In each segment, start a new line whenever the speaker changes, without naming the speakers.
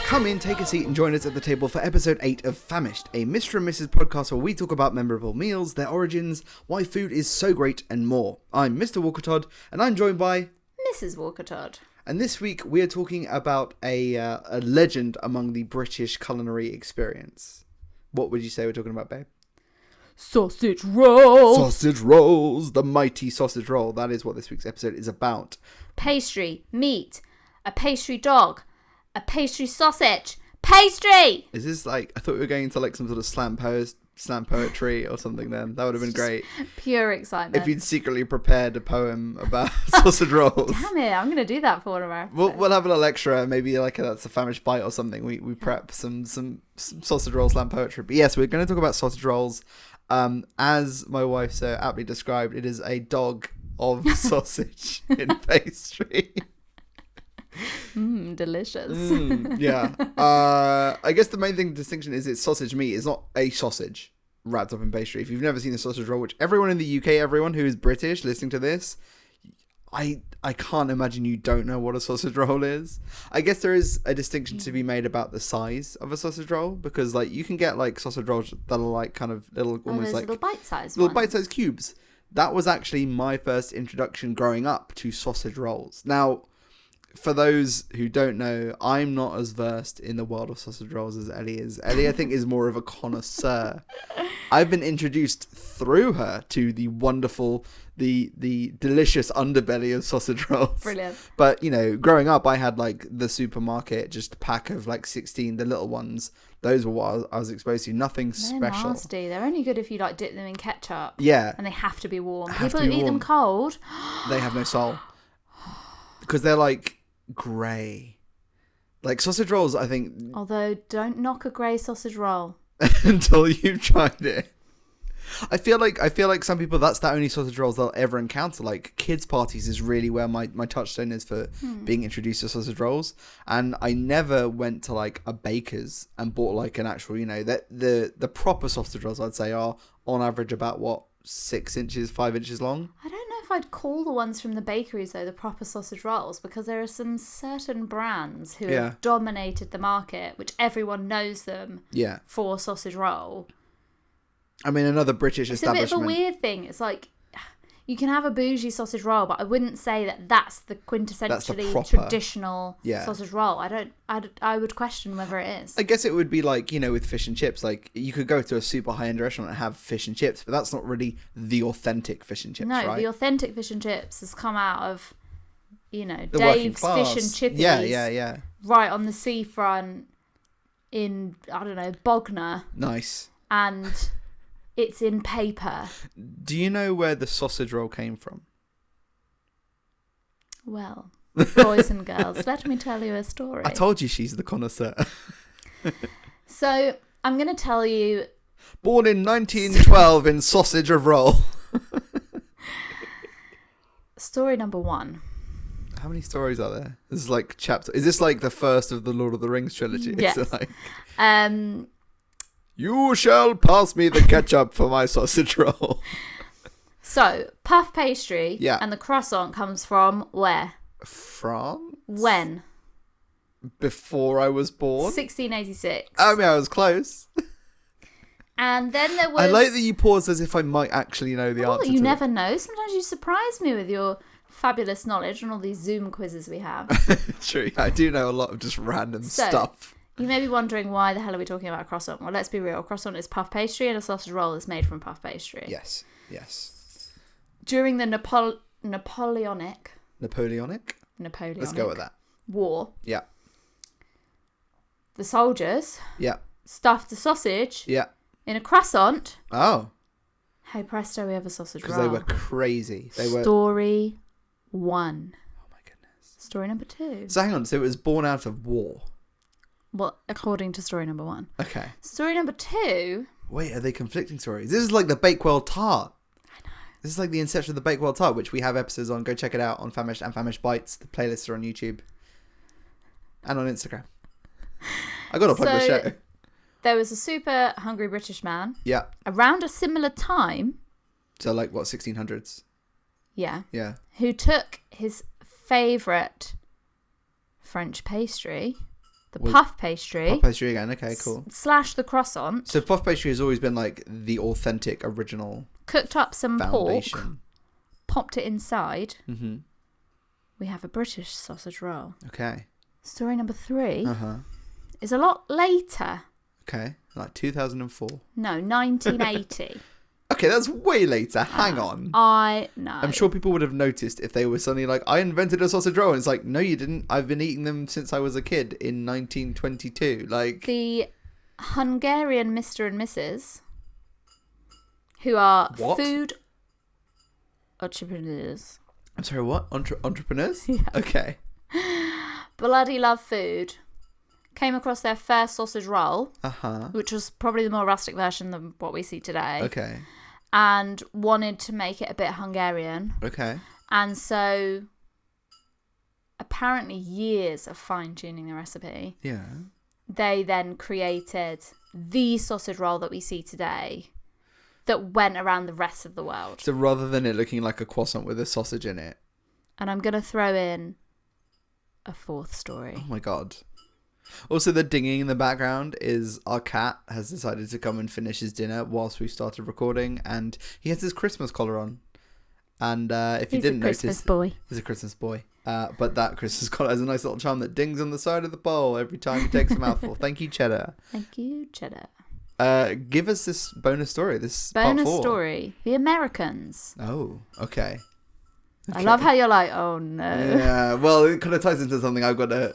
Come in, take a seat, and join us at the table for episode 8 of Famished, a Mr. and Mrs. podcast where we talk about memorable meals, their origins, why food is so great, and more. I'm Mr. Walker Todd, and I'm joined by
Mrs. Walker Todd.
And this week we are talking about a legend among the British culinary experience. What would you say we're talking about, babe?
Sausage rolls.
Sausage rolls, the mighty sausage roll. That is what this week's episode is about.
Pastry, meat, a pastry dog, a pastry sausage, pastry!
Is this like, I thought we were going into like some sort of slam poetry or something then. That would have been great.
Pure excitement.
If you'd secretly prepared a poem about sausage rolls.
Damn it, I'm going to do that for one of our episodes.
We'll have a little extra, maybe like that's a famished bite or something. We prep some sausage roll slam poetry. But yes, we're going to talk about sausage rolls. As my wife so aptly described, it is a dog of sausage in pastry.
Delicious.
Yeah. I guess the main distinction is it's sausage meat. It's not a sausage wrapped up in pastry. If you've never seen a sausage roll, which everyone in the UK, everyone who is British listening to this, I can't imagine you don't know what a sausage roll is. I guess there is a distinction to be made about the size of a sausage roll, because like you can get like sausage rolls that are like kind of little, almost like
little bite-sized
little bite-sized cubes. That was actually my first introduction growing up to sausage rolls. Now, for those who don't know, I'm not as versed in the world of sausage rolls as Ellie is. Ellie, I think, is more of a connoisseur. I've been introduced through her to the wonderful, the delicious underbelly of sausage rolls.
Brilliant.
But, you know, growing up, I had like the supermarket, just a pack of like 16, the little ones. Those were what I was exposed to. Nothing special.
They're nasty. They're only good if you like dip them in ketchup.
Yeah.
And they have to be warm.
Have
People
to
who
be
eat them
warm.
cold.
They have no soul. Because they're like grey. Like sausage rolls, I think.
Although, don't knock a grey sausage roll.
Until you've tried it. I feel like some people, that's the only sausage rolls they'll ever encounter. Like kids parties is really where my touchstone is for being introduced to sausage rolls. And I never went to like a baker's and bought like an actual, you know, the proper sausage rolls I'd say are on average about what, 5 inches long.
I don't know if I'd call the ones from the bakeries though the proper sausage rolls, because there are some certain brands who have dominated the market, which everyone knows them for sausage roll.
I mean, another British establishment.
It's a bit of a weird thing. It's like, you can have a bougie sausage roll, but I wouldn't say that that's the quintessentially traditional sausage roll. I would question whether it is.
I guess it would be like, you know, with fish and chips. Like, you could go to a super high-end restaurant and have fish and chips, but that's not really the authentic fish and chips, right?
No, the authentic fish and chips has come out of, you know,
the
Dave's Fish and Chippies.
Yeah.
Right on the seafront in, I don't know, Bognor.
Nice.
And it's in paper.
Do you know where the sausage roll came from?
Well, boys and girls, let me tell you a story.
I told you she's the connoisseur.
So, I'm going to tell you...
Born in 1912 in Sausage of Roll.
Story number 1.
How many stories are there? This is like chapter... Is this like the first of the Lord of the Rings trilogy?
Yes.
So like...
You
shall pass me the ketchup for my sausage roll.
So, puff pastry and the croissant comes from where?
France?
When?
Before I was born?
1686.
I mean, I was close.
And then there was...
I like that you pause as if I might actually know the answer to
you never know. Sometimes you surprise me with your fabulous knowledge on all these Zoom quizzes we have.
True. I do know a lot of just random stuff.
You may be wondering, why the hell are we talking about croissant? Well, let's be real. Croissant is puff pastry, and a sausage roll is made from puff pastry.
Yes.
During the Napoleonic?
Let's go with that.
War.
Yeah.
The soldiers.
Yeah.
Stuffed the sausage.
Yeah.
In a croissant.
Oh.
Hey presto, we have a sausage roll.
Because they were crazy.
Story 1.
Oh my goodness.
Story number 2.
So hang on. So it was born out of war.
Well, according to story number 1.
Okay.
Story number 2.
Wait, are they conflicting stories? This is like the Bakewell tart.
I know.
This is like the inception of the Bakewell tart, which we have episodes on. Go check it out on Famished and Famished Bites. The playlists are on YouTube and on Instagram. I gotta plug the show.
There was a super hungry British man.
Yeah.
Around a similar time.
So like what, 1600s?
Yeah.
Yeah.
Who took his favourite French pastry The puff pastry.
Puff pastry again. Okay, cool.
Slash the croissant.
So puff pastry has always been like the authentic original.
Cooked up some
foundation.
Pork. Popped it inside.
Mm-hmm.
We have a British sausage roll.
Okay.
Story number 3 is a lot later.
Okay, like 2004.
No, 1980.
Okay, that's way later. Hang on.
I know.
I'm sure people would have noticed if they were suddenly like, I invented a sausage roll. And it's like, no, you didn't. I've been eating them since I was a kid in 1922. Like
the Hungarian Mr. and Mrs. who are food entrepreneurs.
I'm sorry, what? Entrepreneurs?
Yeah.
Okay.
Bloody love food. Came across their first sausage roll, which was probably the more rustic version than what we see today.
Okay.
And wanted to make it a bit Hungarian.
Okay.
And so, apparently years of fine-tuning the recipe.
Yeah.
They then created the sausage roll that we see today that went around the rest of the world.
So rather than it looking like a croissant with a sausage in it.
And I'm going to throw in a 4th story.
Oh my God. Also, the dinging in the background is our cat has decided to come and finish his dinner whilst we started recording, and he has his Christmas collar on. And if you didn't notice, he's a Christmas boy. But that Christmas collar has a nice little charm that dings on the side of the bowl every time he takes a mouthful. Thank you, Cheddar.
Thank you, Cheddar.
Give us this bonus story. This
bonus
part 4.
story. The Americans.
Oh, okay.
I love how you're like, oh no.
Yeah, well, it kind of ties into something I'm gonna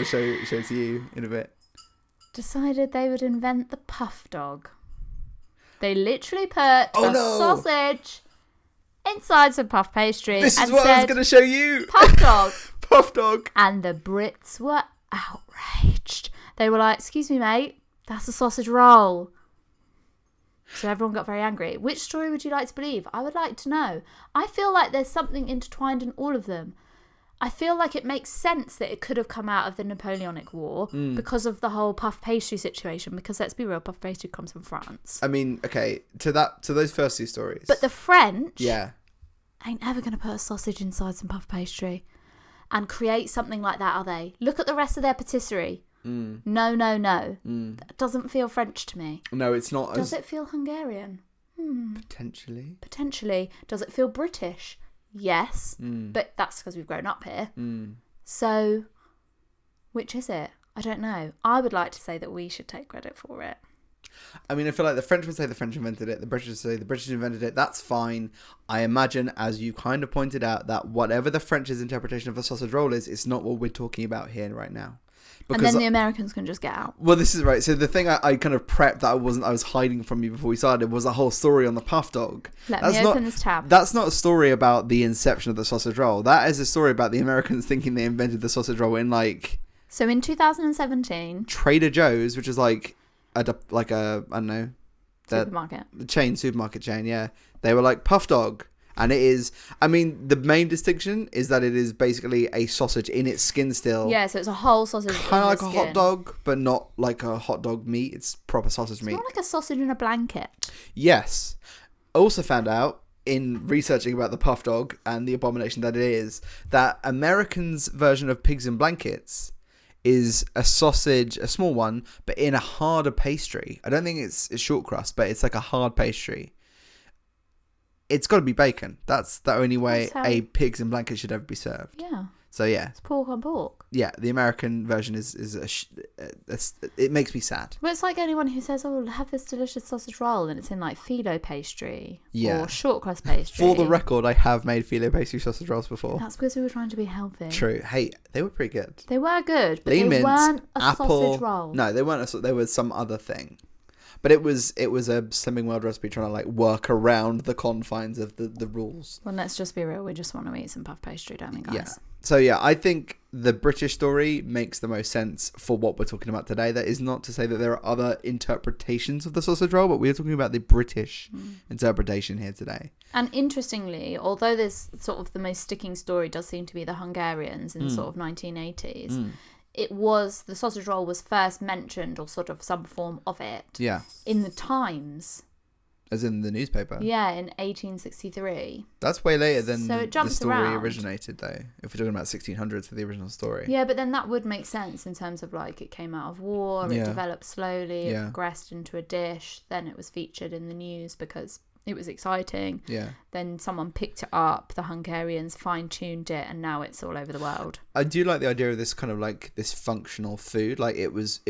show to you in a bit.
Decided they would invent the puff dog. They literally put sausage inside some puff pastry.
This is what I was gonna show you.
Puff dog.
Puff dog.
And the Brits were outraged. They were like, excuse me, mate, that's a sausage roll. So everyone got very angry. Which story would you like to believe? I would like to know. I feel like there's something intertwined in all of them. I feel like it makes sense that it could have come out of the Napoleonic War because of the whole puff pastry situation. Because let's be real, puff pastry comes from France.
I mean, okay, to those first 2 stories.
But the French,
yeah,
ain't ever going to put a sausage inside some puff pastry and create something like that, are they? Look at the rest of their patisserie. No. That doesn't feel French to me.
No, it's not.
Does it feel Hungarian?
Potentially.
Does it feel British? Yes. But that's because we've grown up here. So, which is it? I don't know. I would like to say that we should take credit for it.
I mean, I feel like the French would say the French invented it. The British would say the British invented it. That's fine. I imagine, as you kind of pointed out, that whatever the French's interpretation of a sausage roll is, it's not what we're talking about here right now.
Because, and then the Americans can just get out.
Well, this is right. So the thing I kind of prepped that I was hiding from you before we started was a whole story on the puff dog.
Let me open this tab.
That's not a story about the inception of the sausage roll. That is a story about the Americans thinking they invented the sausage roll in like.
So in 2017,
Trader Joe's, which is like I don't know, supermarket chain. Yeah, they were like puff dog. And it is, I mean, the main distinction is that it is basically a sausage in its skin still.
Yeah, so it's a whole sausage.
Kind of like a hot dog, but not like a hot dog meat. It's proper sausage meat.
It's not like a sausage in a blanket.
Yes. I also found out in researching about the puff dog and the abomination that it is, that Americans' version of pigs in blankets is a sausage, a small one, but in a harder pastry. I don't think it's short crust, but it's like a hard pastry. It's got to be bacon. That's the only way a pigs in blankets should ever be served.
Yeah.
So yeah.
It's pork on pork.
Yeah, the American version is it makes me sad.
Well, it's like anyone who says, "Oh, have this delicious sausage roll," and it's in like phyllo pastry or short crust pastry.
For the record, I have made phyllo pastry sausage rolls before.
That's because we were trying to be healthy.
True. Hey, they were pretty good.
They were good, but
Lean
they
mince,
weren't a
apple,
sausage roll.
No, they weren't. They were some other thing. But it was a Slimming World recipe trying to like work around the confines of the rules.
Well, let's just be real. We just want to eat some puff pastry, don't we, guys?
Yeah. So yeah, I think the British story makes the most sense for what we're talking about today. That is not to say that there are other interpretations of the sausage roll, but we're talking about the British interpretation here today.
And interestingly, although this sort of the most sticking story does seem to be the Hungarians in sort of 1980s, the sausage roll was first mentioned, or sort of some form of it, in the Times
As in the newspaper?
Yeah, in 1863.
That's way later than
So it
the
jumps
story
around.
originated, though. If we're talking about 1600s for the original story.
Yeah, but then that would make sense in terms of like it came out of war,
Yeah.
it developed slowly, it
Yeah.
progressed into a dish, then it was featured in the news because it was exciting.
Yeah.
Then someone picked it up, the Hungarians fine-tuned it, and now it's all over the world.
I do like the idea of this kind of like this functional food. Like it was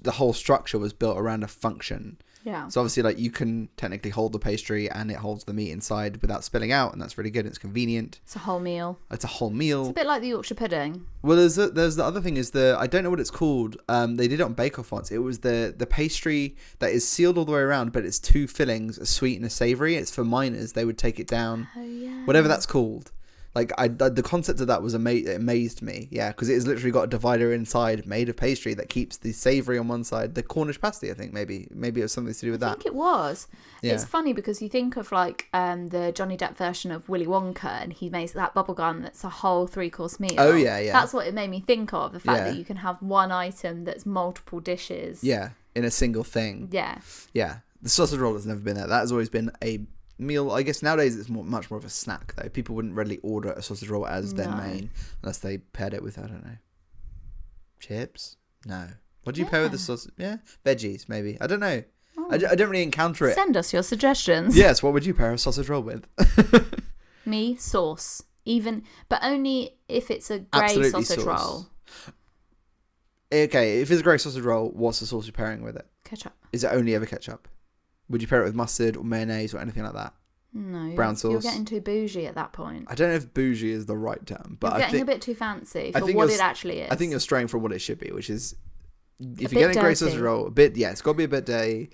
the whole structure was built around a function.
Yeah.
So obviously, like, you can technically hold the pastry and it holds the meat inside without spilling out, and that's really good. It's convenient.
It's a whole meal.
It's a whole meal.
It's a bit like the Yorkshire pudding.
Well, there's the other thing is I don't know what it's called. They did it on Bake Off once. It was the pastry that is sealed all the way around, but it's two fillings, a sweet and a savoury. It's for miners. They would take it down.
Oh, yeah.
Whatever that's called. Like, the concept of that was it amazed me. Yeah, because it has literally got a divider inside made of pastry that keeps the savoury on one side. The Cornish pasty, I think, maybe it was something to do with
I
that.
think it was.
Yeah.
It's funny because you think of like the Johnny Depp version of Willy Wonka, and he makes that bubblegum that's a whole 3-course meal.
Oh, yeah.
That's what it made me think of, the fact
Yeah.
that you can have one item that's multiple dishes.
Yeah, in a single thing.
Yeah.
Yeah, the sausage roll has never been there. That has always been a meal. I guess nowadays it's much more of a snack, though. People wouldn't readily order a sausage roll as their
No.
main unless they paired it with, I don't know, chips? No. What do you pair with the sausage? Yeah, veggies, maybe. I don't know.
Oh.
I don't really encounter it.
Send us your suggestions.
Yes, what would you pair a sausage roll with?
Me, sauce. But only if it's a grey
Absolutely
sausage
sauce.
roll.
Okay, if it's a grey sausage roll, what's the sauce you're pairing with it?
Ketchup.
Is it only ever ketchup? Would you pair it with mustard or mayonnaise or anything like that?
No.
Brown
You're
sauce?
getting too bougie at that point.
I don't know if bougie is the right term, but
You're
I
getting
think
a bit too fancy
I
for
think
what
you're
it actually is.
I think you're straying from what it should be, which is if
bit
you're getting a grey
dirty.
sausage roll, it's got to be a bit dirty.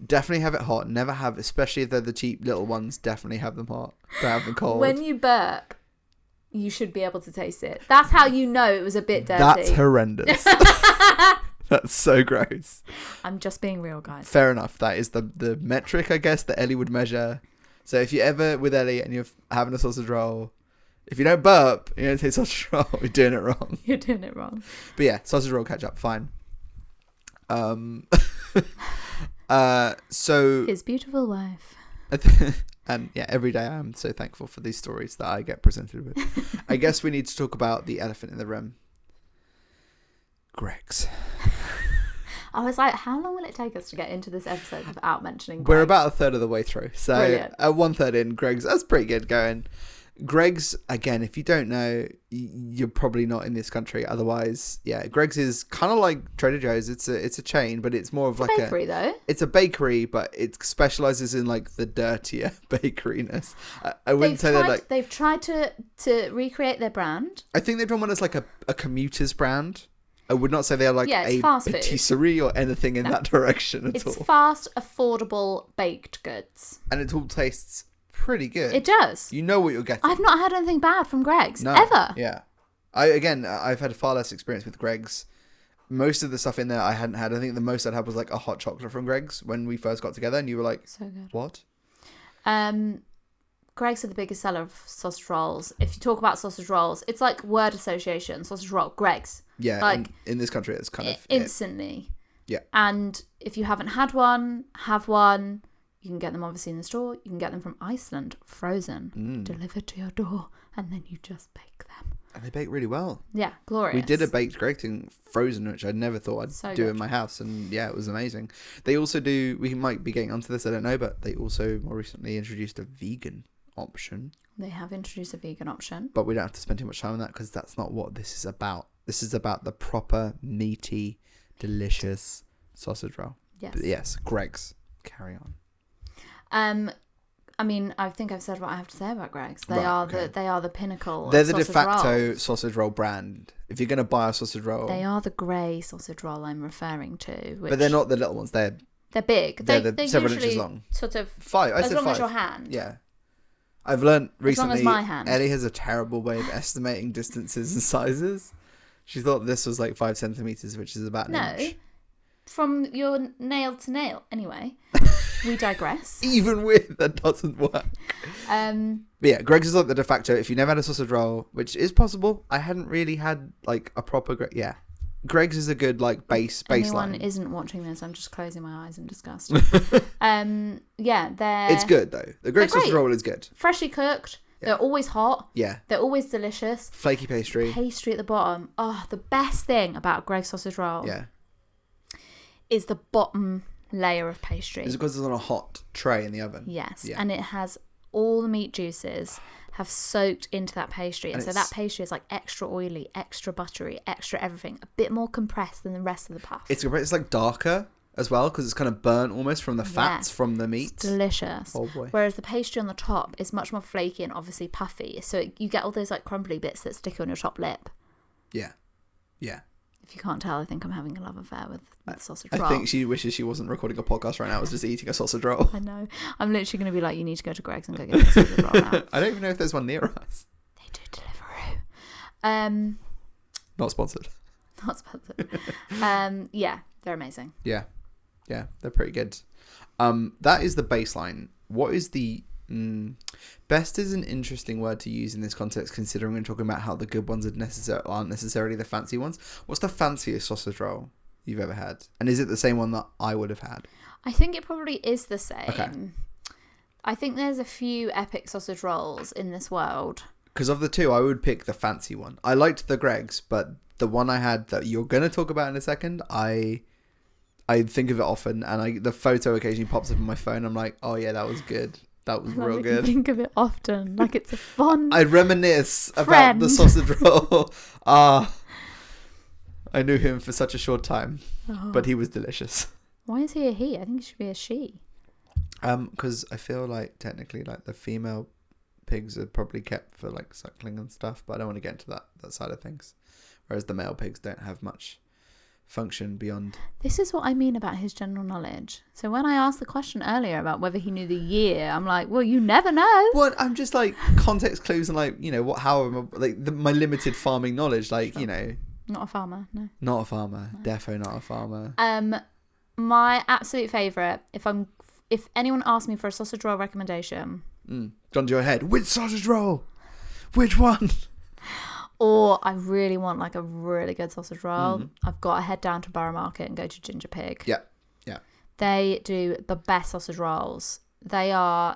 Definitely have it hot. Never have, especially if they're the cheap little ones. Definitely have them hot. Don't have them cold.
When you burp, you should be able to taste it. That's how you know it was a bit dirty.
That's horrendous. That's so gross.
I'm just being real, guys.
Fair enough. That is the metric, I guess, that Ellie would measure. So if you're ever with Ellie and you're having a sausage roll, if you don't burp, you don't say sausage roll, you're doing it wrong.
You're doing it wrong.
But yeah, sausage roll ketchup, fine. So
His beautiful wife.
and yeah, every day I'm so thankful for these stories that I get presented with. I guess we need to talk about the elephant in the room. Greg's.
I was like, how long will it take us to get into this episode without mentioning
We're
Greg?
about a third of the way through. So
Brilliant.
at 1/3 in, Greg's, that's pretty good going. Greg's, again, if you don't know, you're probably not in this country. Otherwise, yeah, Greg's is kind of like Trader Joe's. It's a chain, but it's more of like
bakery, though.
It's a bakery, but it specializes in like the dirtier bakeryness. I wouldn't say they're like.
They've tried to recreate their brand.
I think they've done one as like a commuter's brand. I would not say they're like
Yeah, it's
a
fast food.
patisserie or anything in that direction at
It's
all.
fast, affordable baked goods.
And it all tastes pretty good.
It does.
You know what you're getting.
I've not had anything bad from Greg's
No,
ever.
Yeah. I've had far less experience with Greg's. Most of the stuff in there I hadn't had. I think the most I'd had was like a hot chocolate from Greg's when we first got together, and you were like,
So good.
"What?"
Greg's are the biggest seller of sausage rolls. If you talk about sausage rolls, it's like word association. Sausage roll, Greg's.
Yeah,
Like,
in this country, it's kind of it.
instantly.
Yeah.
And if you haven't had one, have one. You can get them obviously in the store. You can get them from Iceland, frozen, delivered to your door, and then you just bake them.
And they bake really well.
Yeah, glorious.
We did a baked Greg's thing frozen, which I never thought I'd
So
do
good.
in my house, and yeah, it was amazing. They also do. We might be getting onto this, I don't know, but they also more recently introduced a vegan option.
They have introduced a vegan option.
But we don't have to spend too much time on that because that's not what this is about. This is about the proper, meaty, delicious sausage roll.
Yes.
But yes, Greg's. Carry on.
I mean, I think I've said what I have to say about Greg's. They
Right,
are
okay.
they are the pinnacle.
They're
of
the de
sausage
facto
rolls.
sausage roll brand. If you're going to buy a sausage roll,
They are the grey sausage roll I'm referring to. Which
but they're not the little ones. They're
big.
they're
They're
several
usually
inches long.
Sort of
5. I
as
said
long
5.
as your hand.
Yeah. I've learned
As long
recently
as my hand.
Ellie has a terrible way of estimating distances and sizes. She thought this was like 5 centimeters, which is about an
No,
inch.
from your nail to nail. Anyway, we digress.
Even with that doesn't work.
Um,
But yeah, Greg's is like the de facto. If you never had a sausage roll, which is possible, I hadn't really had like a proper. Yeah, Greg's is a good like baseline.
Anyone isn't watching this, I'm just closing my eyes in disgust. Yeah,
It's good though. The Greg's sausage roll is good.
Freshly cooked. They're always hot.
Yeah.
They're always delicious.
Flaky pastry.
Pastry at the bottom. Oh, the best thing about a Greg's sausage roll.
Yeah.
Is the bottom layer of pastry.
Is it because it's on a hot tray in the oven?
Yes.
Yeah.
And it has all the meat juices have soaked into that pastry. And so that pastry is like extra oily, extra buttery, extra everything. A bit more compressed than the rest of the puff.
It's like darker as well because it's kind of burnt almost from the fats from the meat.
It's delicious.
Oh boy.
Whereas the pastry on the top is much more flaky and obviously puffy. So you get all those like crumbly bits that stick on your top lip.
Yeah. Yeah.
If you can't tell, I think I'm having a love affair with sausage roll.
I think she wishes she wasn't recording a podcast right now. I was just eating a sausage roll.
I know. I'm literally going to be like, you need to go to Greg's and go get a sausage roll now.
I don't even know if there's one near us.
They do Deliveroo.
Not sponsored.
Not sponsored. Yeah, they're amazing.
Yeah. Yeah, they're pretty good. That is the baseline. What is the... best is an interesting word to use in this context, considering we're talking about how the good ones aren't necessarily the fancy ones. What's the fanciest sausage roll you've ever had? And is it the same one that I would have had?
I think it probably is the same.
Okay.
I think there's a few epic sausage rolls in this world.
Because of the two, I would pick the fancy one. I liked the Greg's, but the one I had that you're going to talk about in a second, I think of it often, and the photo occasionally pops up on my phone. I'm like, oh yeah, that was good. That was real good.
I think of it often, like it's a fun.
I reminisce about the sausage roll. I knew him for such a short time, but he was delicious.
Why is he a he? I think he should be a she.
Because I feel like technically, like the female pigs are probably kept for like suckling and stuff, but I don't want to get into that side of things. Whereas the male pigs don't have much function beyond. This
is what I mean about his general knowledge. So when I asked the question earlier about whether he knew the year, I'm like, well, you never know.
Well, I'm just like context clues and like, you know, my limited farming knowledge, like, sure. You know.
Not a farmer, no.
Not a farmer. No. Defo not a farmer.
My absolute favourite, if anyone asked me for a sausage roll recommendation.
Gone to your head. Which sausage roll? Which one?
Or I really want like a really good sausage roll. I've got to head down to Borough Market and go to Ginger Pig.
Yeah, yeah.
They do the best sausage rolls. They are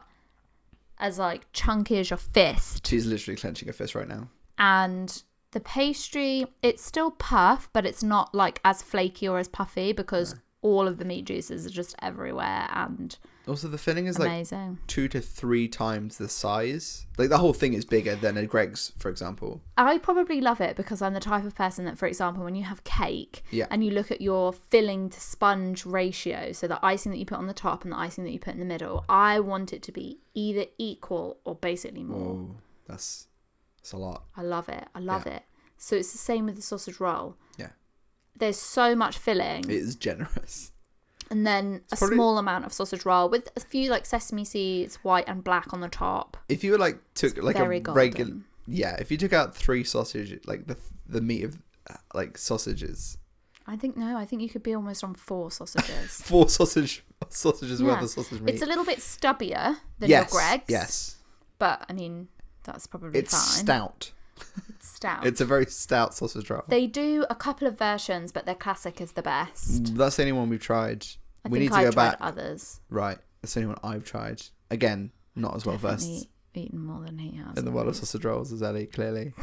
as like chunky as your fist.
She's literally clenching her fist right now.
And the pastry, it's still puff, but it's not like as flaky or as puffy because all of the meat juices are just everywhere. And
also the filling is
amazing.
Like 2 to 3 times the size. Like the whole thing is bigger than a Greg's, for example.
I probably love it because I'm the type of person that, for example, when you have cake and you look at your filling to sponge ratio, so the icing that you put on the top and the icing that you put in the middle, I want it to be either equal or basically more.
Oh, that's a lot.
I love it. I love it. So it's the same with the sausage roll.
Yeah.
There's so much filling.
It is generous.
And then small amount of sausage roll with a few like sesame seeds, white and black on the top.
If you were took like a regular,
golden.
if you took out 3 sausage, like the meat of like sausages.
I think you could be almost on 4 sausages.
4 sausages worth of sausage meat.
It's a little bit stubbier than your Greg's.
Yes.
But I mean, that's probably
it's
fine.
Stout.
It's stout.
It's a very stout sausage roll.
They do a couple of versions, but their classic is the best.
That's the only one we've tried.
We need to go back. Others.
Right. That's the only one I've tried. Again, not as well versed.
Eaten more than he has.
In the world of sausage rolls as Ellie, clearly.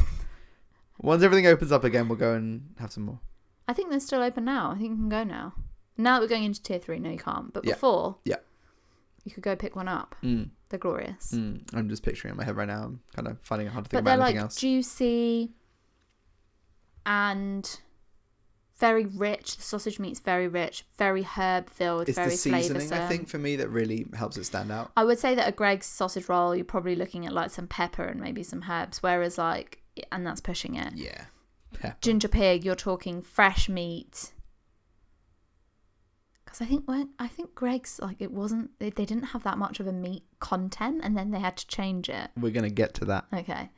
Once everything opens up again, we'll go and have some more.
I think they're still open now. I think you can go now. Now that we're going into tier 3, no, you can't. But before, you could go pick one up. They're glorious.
I'm just picturing it in my head right now. I'm kind of finding it hard to think
about
anything else.
But they're like juicy and very rich. The sausage meat's very rich, very herb filled,
it's
very flavoursome.
It's the seasoning, I think, for me that really helps it stand out.
I would say that a Greg's sausage roll, you're probably looking at like some pepper and maybe some herbs, whereas and that's pushing it.
Yeah. Pepper.
Ginger Pig, you're talking fresh meat. Because I think Greg's they didn't have that much of a meat content, and then they had to change it.
We're gonna get to that.
Okay,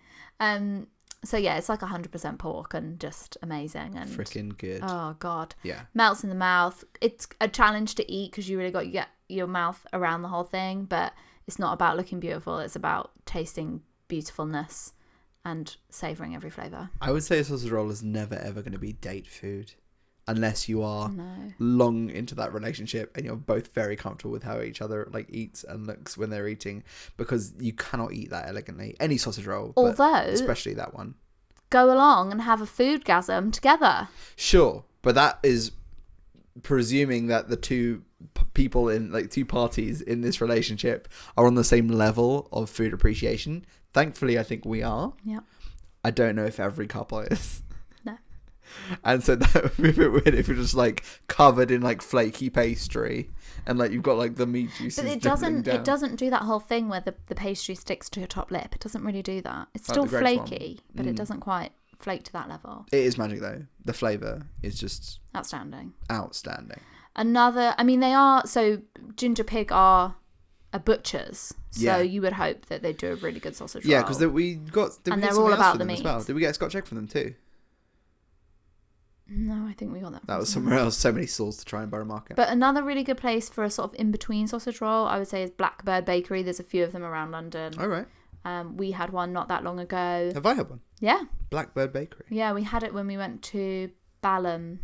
so yeah, it's like 100% pork and just amazing and
freaking good.
Oh god,
yeah,
melts in the mouth. It's a challenge to eat because you really got to get your mouth around the whole thing, but it's not about looking beautiful. It's about tasting beautifulness and savouring every flavour.
I would say a sausage roll is never ever going to be date food. unless you are
No.
long into that relationship and you're both very comfortable with how each other like eats and looks when they're eating, because you cannot eat that elegantly. Any sausage roll, but
Although,
especially that one.
go along and have a foodgasm together.
Sure, but that is presuming that the two people in like two parties in this relationship are on the same level of food appreciation. Thankfully, I think we are.
Yeah.
I don't know if every couple is.
No.
And so that would be a bit weird if you're just like covered in like flaky pastry and like you've got like the meat juices.
But it doesn't do that whole thing where the pastry sticks to your top lip. It doesn't really do that. It's still flaky, but it doesn't quite flake to that level.
It is magic though. The flavour is just
outstanding. Another, I mean, they are, so Ginger Pig are a butcher's, so you would hope that they do a really good sausage roll.
Yeah, because we got,
and they're all about the meat.
Well? Did we get a Scotch egg from them too?
No, I think we got that.
That was somewhere else. So many stalls to try and Borough Market.
But another really good place for a sort of in-between sausage roll, I would say, is Blackbird Bakery. There's a few of them around London.
All right.
We had one not that long ago.
Have I had one?
Yeah.
Blackbird Bakery.
Yeah, we had it when we went to Balham,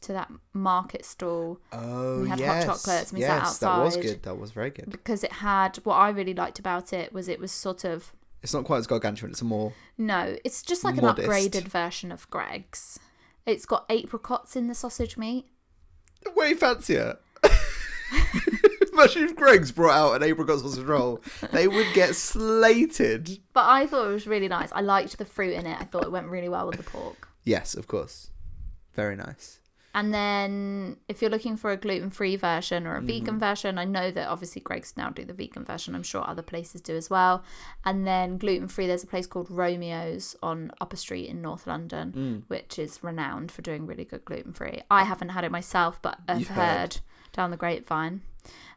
to that market stall.
Oh,
we had hot chocolates and we sat outside.
That was good. That was very good.
Because it had, what I really liked about it was sort of...
It's not quite as gargantuan. It's a more...
No, it's just like
modest.
an upgraded version of Greg's. It's got apricots in the sausage meat.
Way fancier. Imagine if Greg's brought out an apricot sausage roll. They would get slated.
But I thought it was really nice. I liked the fruit in it. I thought it went really well with the pork.
Yes, of course. Very nice.
And then if you're looking for a gluten-free version or a vegan version, I know that obviously Greg's now do the vegan version. I'm sure other places do as well. And then gluten-free, there's a place called Romeo's on Upper Street in North London, which is renowned for doing really good gluten-free. I haven't had it myself, but I've heard down the grapevine.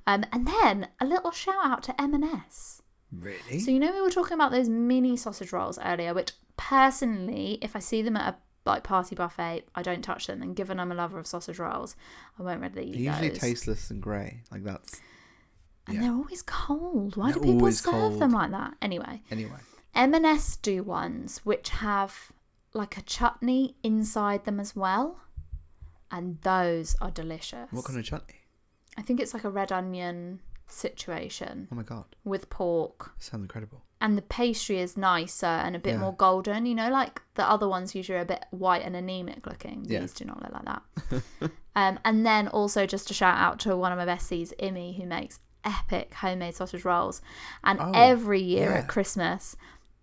And then a little shout out to M&S.
Really?
So, you know, we were talking about those mini sausage rolls earlier, which personally, if I see them at a party buffet, I don't touch them. And given I'm a lover of sausage rolls, I won't readily eat
usually
those.
tasteless and grey. Like that's...
And they're always cold. Why do people serve them like that? Anyway. M&S do ones which have like a chutney inside them as well. And those are delicious.
What kind of chutney?
I think it's like a red onion situation.
Oh my God.
With pork.
Sounds incredible.
And the pastry is nicer and a bit more golden. You know, like the other ones usually are a bit white and anemic looking. These do not look like that. And then also just a shout out to one of my besties, Imi, who makes epic homemade sausage rolls. And every year at Christmas,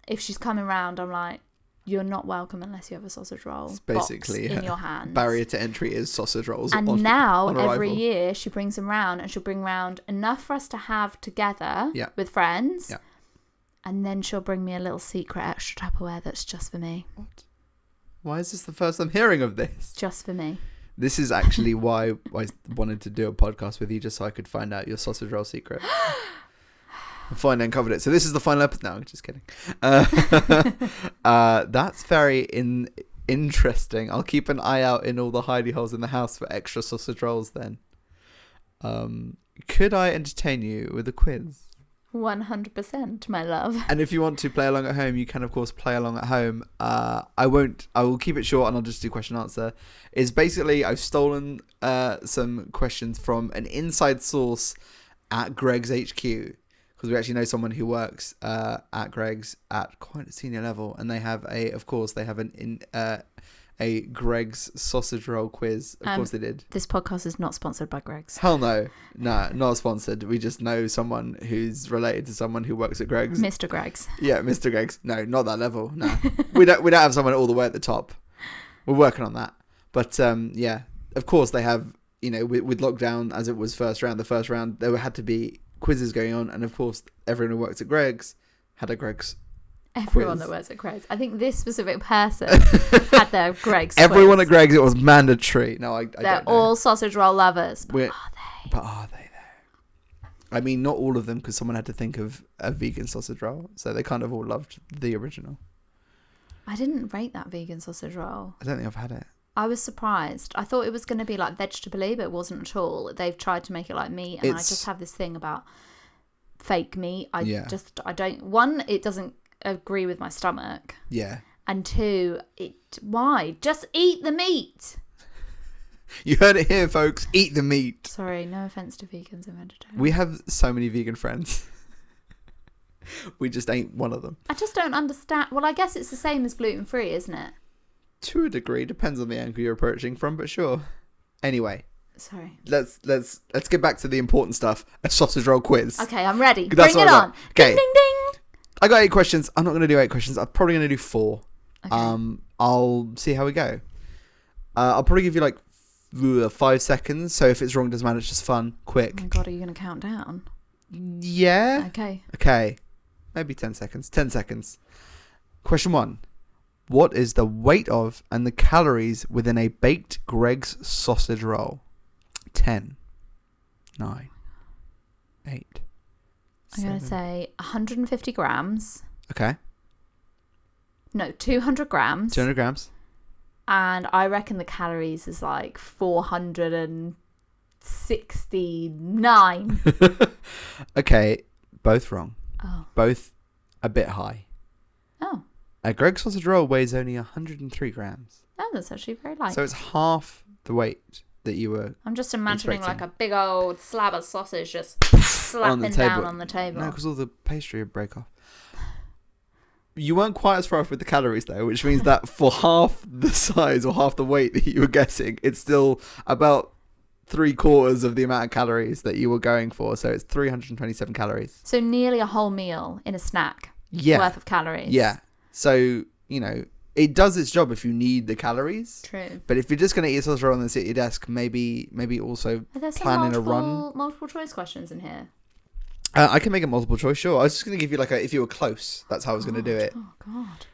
if she's coming round, I'm like, you're not welcome unless you have a sausage roll. It's
basically
in your hands.
Barrier to entry is sausage rolls.
And now every year she brings them round, and she'll bring round enough for us to have together with friends. Yeah. And then she'll bring me a little secret extra Tupperware that's just for me.
What? Why is this the first I'm hearing of this?
Just for me.
This is actually why I wanted to do a podcast with you, just so I could find out your sausage roll secret. Finally uncovered it. So this is the final episode. No, I'm just kidding. That's very interesting. I'll keep an eye out in all the hidey holes in the house for extra sausage rolls then. Could I entertain you with a quiz?
100%, my love.
And if you want to play along at home, you can of course play along at home. I will keep it short and I'll just do question answer. Is basically I've stolen some questions from an inside source at Greg's HQ, because we actually know someone who works at Greg's at quite a senior level, and they have a Greg's sausage roll quiz. Of course they did.
This podcast is not sponsored by Greg's.
Hell no. No, not sponsored. We just know someone who's related to someone who works at Greg's.
Mr. Greg's.
Yeah, Mr. Greg's. No, not that level. No. we don't have someone all the way at the top. We're working on that. But yeah, of course they have, you know, with lockdown, as it was the first round, there had to be quizzes going on, and of course everyone who works at Greg's had a Greg's
Everyone
quiz.
that works at Greg's. I think this specific person had their Greg's
Everyone
quiz.
at Greg's, it was mandatory. No, I
They're
don't know.
all sausage roll lovers. But are they
though? I mean, not all of them, because someone had to think of a vegan sausage roll, so they kind of all loved the original.
I didn't rate that vegan sausage roll.
I don't think I've had it.
I was surprised. I thought it was going to be like vegetable-y, but it wasn't at all. They've tried to make it like meat, and I just have this thing about fake meat. I don't. One, it doesn't agree with my stomach.
Yeah.
And two, why? Just eat the meat.
You heard it here, folks. Eat the meat.
Sorry, no offense to vegans and vegetarians.
We have so many vegan friends. We just ain't one of them.
I just don't understand. Well, I guess it's the same as gluten-free, isn't it?
To a degree, depends on the angle you're approaching from, but sure. Anyway,
Sorry.
let's get back to the important stuff. A sausage roll quiz.
Okay, I'm ready.
That's
Bring it
all I
on.
got. Okay.
Ding, ding, ding.
I got 8 questions. I'm not going to do 8 questions. I'm probably going to do 4.
Okay.
I'll see how we go. I'll probably give you like 5 seconds. So if it's wrong, doesn't matter. It's just fun, quick.
Oh my God, are you going to count down?
Yeah. Okay. Maybe 10 seconds. 10 seconds. Question 1. What is the weight of and the calories within a baked Greg's sausage roll? 10, 9, 8.
I'm going to
7.
say 150 grams.
Okay.
No, 200 grams.
200 grams.
And I reckon the calories is like 469.
Okay. Both wrong.
Oh.
Both a bit high.
Oh.
A Greg's sausage roll weighs only 103 grams.
Oh, that's actually very light.
So it's half the weight that you were
I'm just imagining
expecting.
like a big old slab of sausage just
on
slapping
the
down
table.
on the table.
No, because all the pastry would break off. You weren't quite as far off with the calories though, which means that for half the size or half the weight that you were guessing, it's still about 3/4 of the amount of calories that you were going for. So it's 327 calories.
So nearly a whole meal in a snack worth of calories.
Yeah. So, it does its job if you need the calories.
True.
But if you're just going to eat a sausage roll and then sit at your desk, maybe also
Are there some
plan in a run.
multiple choice questions in here?
I can make a multiple choice, sure. I was just going to give you if you were close, that's how I was going to do it.
Oh, God.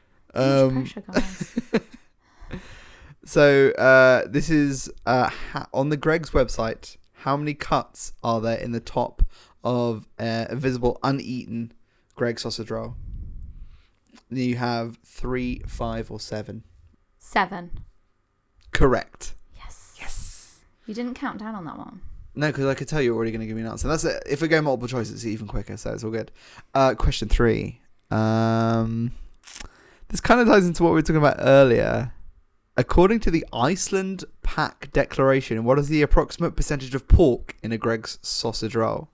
Too much pressure, guys.
So this is on the Greg's website. How many cuts are there in the top of a visible uneaten Greg's sausage roll? You have 3, 5, or 7.
7.
Correct.
Yes. You didn't count down on that one.
No, because I could tell you're already going to give me an answer. That's it. If we go multiple choice, it's even quicker, so it's all good. Question 3. This kind of ties into what we were talking about earlier. According to the Iceland Pack Declaration, what is the approximate percentage of pork in a Greg's sausage roll?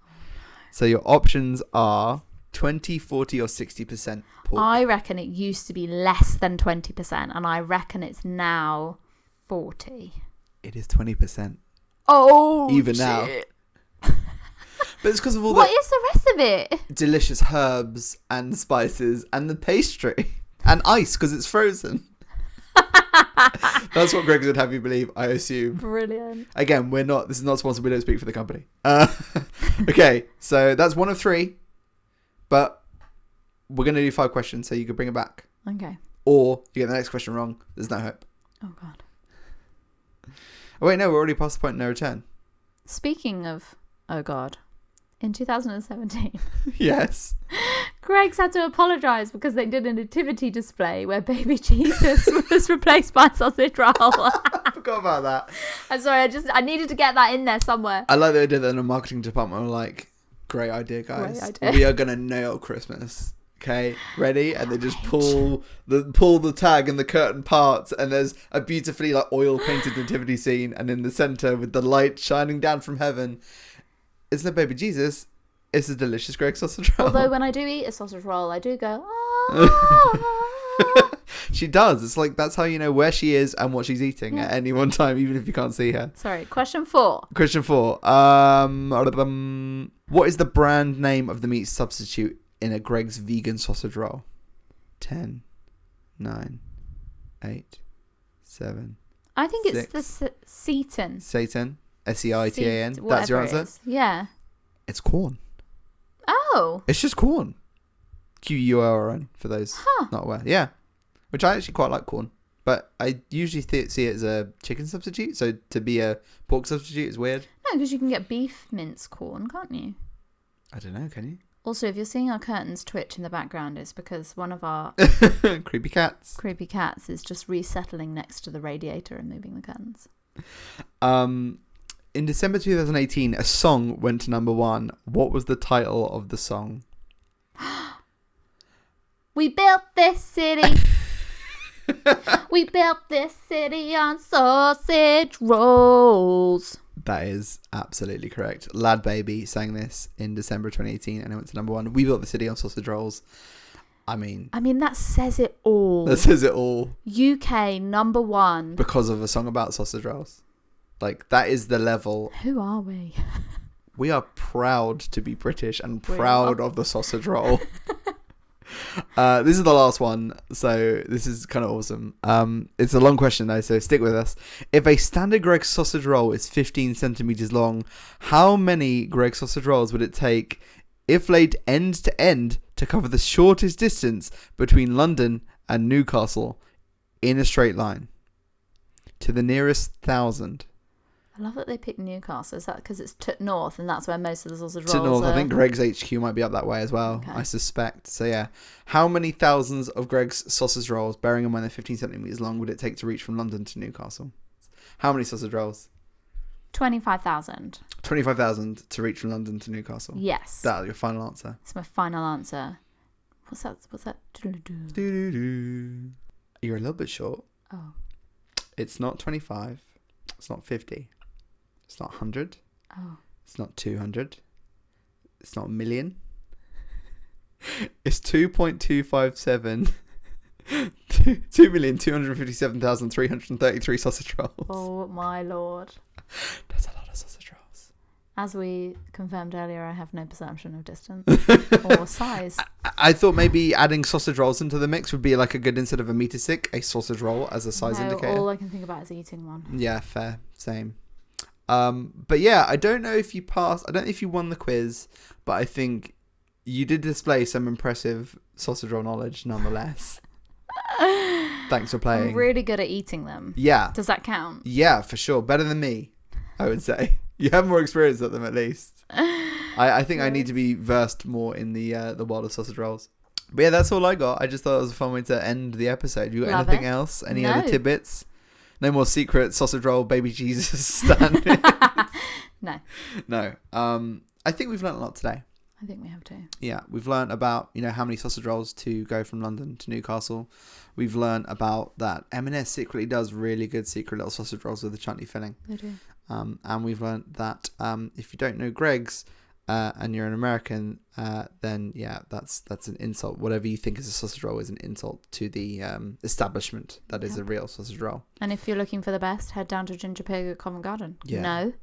So your options are 20, 40, or 60% pork.
I reckon it used to be less than 20%, and I reckon it's now 40.
It is 20%.
Oh,
even
shit.
now. But it's because of all
What
the
is the rest of it?
delicious herbs and spices and the pastry and ice because it's frozen. That's what Greg's would have you believe, I assume.
Brilliant.
Again, this is not sponsored. We don't speak for the company. Okay, so that's 1 of 3. But we're going to do 5 questions, so you could bring it back.
Okay.
Or you get the next question wrong. There's no hope.
Oh, God.
Oh, wait, no, we're already past the point of no return.
Speaking of, oh, God. In 2017,
Yes.
Greg's had to apologise because they did a nativity display where baby Jesus was replaced by sausage roll.
I forgot about that.
I'm sorry, I needed to get that in there somewhere.
I like that they did that in the marketing department. We're like, great idea, guys.
Great idea.
We are going to nail Christmas. Okay, ready? And they just pull the tag and the curtain parts, and there's a beautifully oil painted nativity scene, and in the center with the light shining down from heaven, it's the baby Jesus. It's a delicious Greg sausage roll.
Although when I do eat a sausage roll, I do go, ah.
She does. It's that's how you know where she is and what she's eating at any one time, even if you can't see her.
Sorry, question 4.
Question 4. What is the brand name of the meat substitute in a Greg's vegan sausage roll? 10, 9, 8, 7.
I think it's
6.
the Seaton.
Satan. Seitan.
Seat-
That's your
whatever it
answer?
is. Yeah.
It's corn.
Oh.
It's just corn. Quorn for those not aware. Yeah. Which I actually quite like corn. But I usually see it as a chicken substitute. So to be a pork substitute is weird.
No, because you can get beef mince corn, can't you?
I don't know, can you?
Also, if you're seeing our curtains twitch in the background, it's because one of our
Creepy cats.
creepy cats is just resettling next to the radiator and moving the curtains.
In December 2018, a song went to number 1. What was the title of the song?
We built this city. We built this city on sausage rolls.
That is absolutely correct. Lad Baby sang this in December 2018 and it went to number 1. We built the city on sausage rolls. I mean,
that says it all.
That says it all.
UK number 1.
Because of a song about sausage rolls. Like, that is the level.
Who are we?
We are proud to be British and proud of the sausage roll. This is the last one, so this is kind of awesome. It's a long question though, so stick with us. If a standard Greggs sausage roll is 15 centimeters long, how many Greggs sausage rolls would it take if laid end to end to cover the shortest distance between London and Newcastle in a straight line to the nearest 1,000?
I love that they picked Newcastle. Is that because it's north and that's where most of the sausage rolls
To north,
are?
I think Greggs HQ might be up that way as well, okay. I suspect. So yeah, how many thousands of Greggs sausage rolls, bearing in mind they're 15 centimetres long, would it take to reach from London to Newcastle? How many sausage rolls?
25,000.
25,000 to reach from London to Newcastle?
Yes.
That's your final answer?
It's my final answer. What's that?
You're a little bit short.
Oh.
It's not 25. It's not 50. It's not 100.
Oh.
It's not 200. It's not a million. It's 2.257. 2,257,333 sausage rolls.
Oh my lord.
That's a lot of sausage rolls.
As we confirmed earlier, I have no perception of distance or size.
I thought maybe adding sausage rolls into the mix would be like a good, instead of a meter stick, a sausage roll as a size indicator.
All I can think about is eating one.
Yeah, fair. Same. But yeah, I don't know if you passed. I don't know if you won the quiz, but I think you did display some impressive sausage roll knowledge nonetheless. Thanks for playing.
I'm really good at eating them.
Yeah.
Does that count?
Yeah, for sure. Better than me, I would say. You have more experience at them at least. I think I need to be versed more in the world of sausage rolls. But yeah, that's all I got. I just thought it was a fun way to end the episode. You got
Love
anything
it.
else? Any
No.
other tidbits? No more secret sausage roll baby Jesus standing.
No.
No. I think we've learnt a lot today.
I think we have to.
Yeah, we've learnt about, how many sausage rolls to go from London to Newcastle. We've learnt about that M&S secretly does really good secret little sausage rolls with a chutney filling.
They do.
And we've learnt that if you don't know Greggs and you're an American, then yeah, that's an insult. Whatever you think is a sausage roll is an insult to the establishment that is a real sausage roll.
And if you're looking for the best, head down to Ginger Pig at Covent Garden.
Yeah.
No,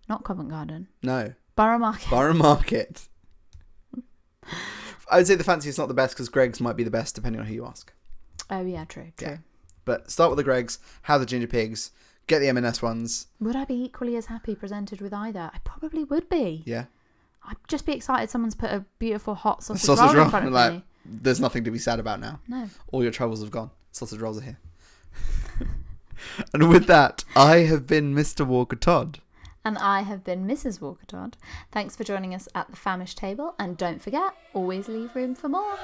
not Covent Garden.
No.
Borough Market.
Borough Market. I would say the fanciest not the best, because Greggs might be the best depending on who you ask.
Oh yeah, true.
Yeah. But start with the Greggs, have the Ginger Pigs, get the M&S ones.
Would I be equally as happy presented with either? I probably would be.
Yeah.
I'd just be excited someone's put a beautiful hot sausage roll in front of me.
There's nothing to be sad about now.
No.
All your troubles have gone. Sausage rolls are here. And with that, I have been Mr. Walker Todd.
And I have been Mrs. Walker Todd. Thanks for joining us at the Famished table. And don't forget, always leave room for more.